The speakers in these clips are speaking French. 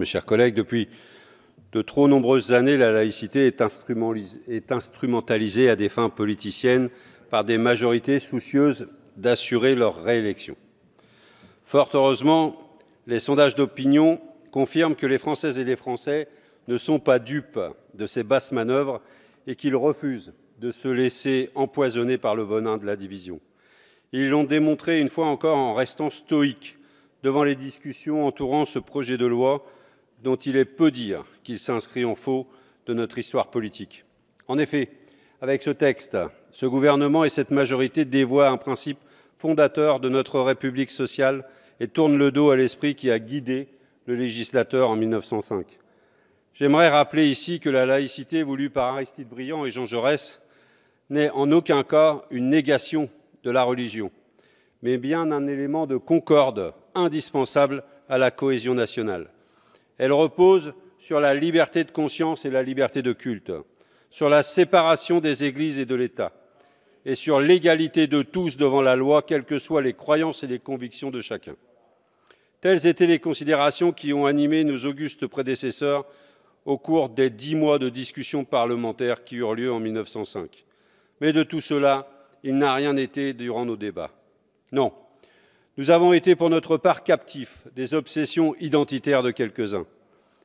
chers collègues. Depuis de trop nombreuses années, la laïcité est instrumentalisée à des fins politiciennes par des majorités soucieuses d'assurer leur réélection. Fort heureusement, les sondages d'opinion confirment que les Françaises et les Français ne sont pas dupes de ces basses manœuvres et qu'ils refusent de se laisser empoisonner par le venin de la division. Ils l'ont démontré une fois encore en restant stoïques devant les discussions entourant ce projet de loi dont il est peu dire qu'il s'inscrit en faux de notre histoire politique. En effet, avec ce texte, ce gouvernement et cette majorité dévoient un principe fondateur de notre République sociale et tournent le dos à l'esprit qui a guidé le législateur en 1905. J'aimerais rappeler ici que la laïcité voulue par Aristide Briand et Jean Jaurès n'est en aucun cas une négation de la religion, mais bien un élément de concorde indispensable à la cohésion nationale. Elle repose sur la liberté de conscience et la liberté de culte, sur la séparation des églises et de l'État, et sur l'égalité de tous devant la loi, quelles que soient les croyances et les convictions de chacun. Telles étaient les considérations qui ont animé nos augustes prédécesseurs au cours des 10 mois de discussions parlementaires qui eurent lieu en 1905. Mais de tout cela, il n'a rien été durant nos débats. Non, nous avons été pour notre part captifs des obsessions identitaires de quelques-uns,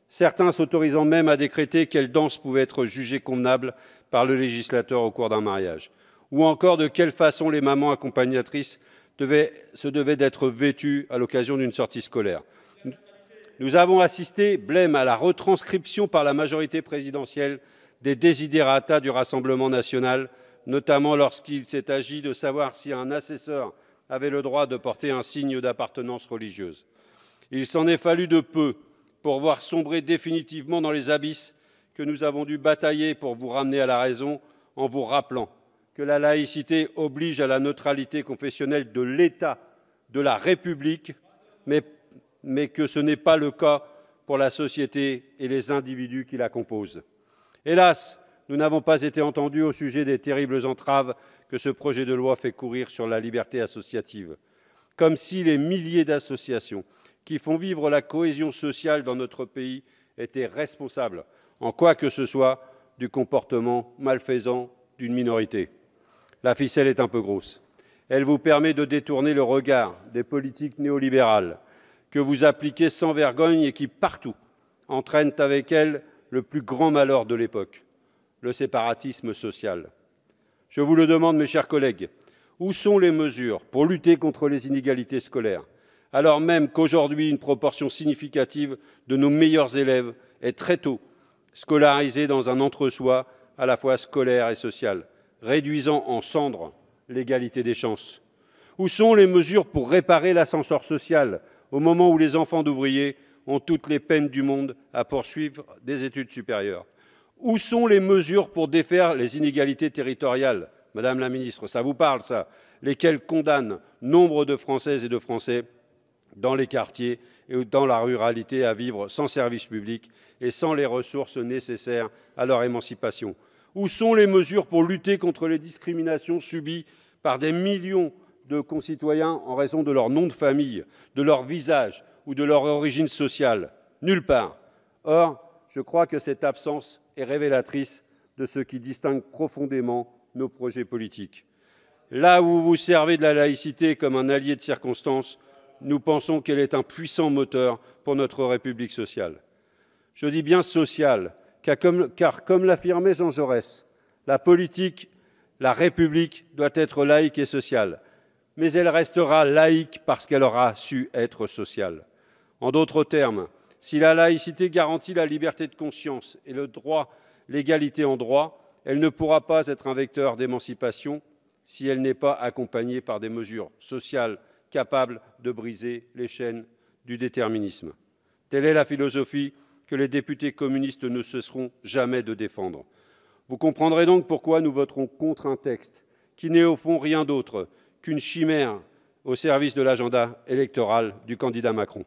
certains s'autorisant même à décréter quelle danse pouvait être jugée convenable par le législateur au cours d'un mariage, ou encore de quelle façon les mamans accompagnatrices se devaient d'être vêtues à l'occasion d'une sortie scolaire. Nous avons assisté, blême, à la retranscription par la majorité présidentielle des desiderata du Rassemblement national, notamment lorsqu'il s'est agi de savoir si un assesseur avait le droit de porter un signe d'appartenance religieuse. Il s'en est fallu de peu pour voir sombrer définitivement dans les abysses que nous avons dû batailler pour vous ramener à la raison en vous rappelant que la laïcité oblige à la neutralité confessionnelle de l'État, de la République, mais que ce n'est pas le cas pour la société et les individus qui la composent. Hélas, nous n'avons pas été entendus au sujet des terribles entraves que ce projet de loi fait courir sur la liberté associative, comme si les milliers d'associations qui font vivre la cohésion sociale dans notre pays étaient responsables, en quoi que ce soit, du comportement malfaisant d'une minorité. La ficelle est un peu grosse. Elle vous permet de détourner le regard des politiques néolibérales que vous appliquez sans vergogne et qui, partout, entraînent avec elles le plus grand malheur de l'époque, le séparatisme social. Je vous le demande, mes chers collègues, où sont les mesures pour lutter contre les inégalités scolaires, alors même qu'aujourd'hui, une proportion significative de nos meilleurs élèves est très tôt scolarisée dans un entre-soi à la fois scolaire et social, réduisant en cendres l'égalité des chances? Où sont les mesures pour réparer l'ascenseur social au moment où les enfants d'ouvriers ont toutes les peines du monde à poursuivre des études supérieures? Où sont les mesures pour défaire les inégalités territoriales, Madame la Ministre, ça vous parle ça, lesquelles condamnent nombre de Françaises et de Français dans les quartiers et dans la ruralité à vivre sans service public et sans les ressources nécessaires à leur émancipation? Où sont les mesures pour lutter contre les discriminations subies par des millions de concitoyens en raison de leur nom de famille, de leur visage ou de leur origine sociale? Nulle part. Or, je crois que cette absence est révélatrice de ce qui distingue profondément nos projets politiques. Là où vous vous servez de la laïcité comme un allié de circonstance, nous pensons qu'elle est un puissant moteur pour notre République sociale. Je dis bien sociale, car comme l'affirmait Jean Jaurès, la politique, la République doit être laïque et sociale, mais elle restera laïque parce qu'elle aura su être sociale. En d'autres termes, si la laïcité garantit la liberté de conscience et le droit, l'égalité en droit, elle ne pourra pas être un vecteur d'émancipation si elle n'est pas accompagnée par des mesures sociales capables de briser les chaînes du déterminisme. Telle est la philosophie que les députés communistes ne cesseront jamais de défendre. Vous comprendrez donc pourquoi nous voterons contre un texte qui n'est au fond rien d'autre qu'une chimère au service de l'agenda électoral du candidat Macron.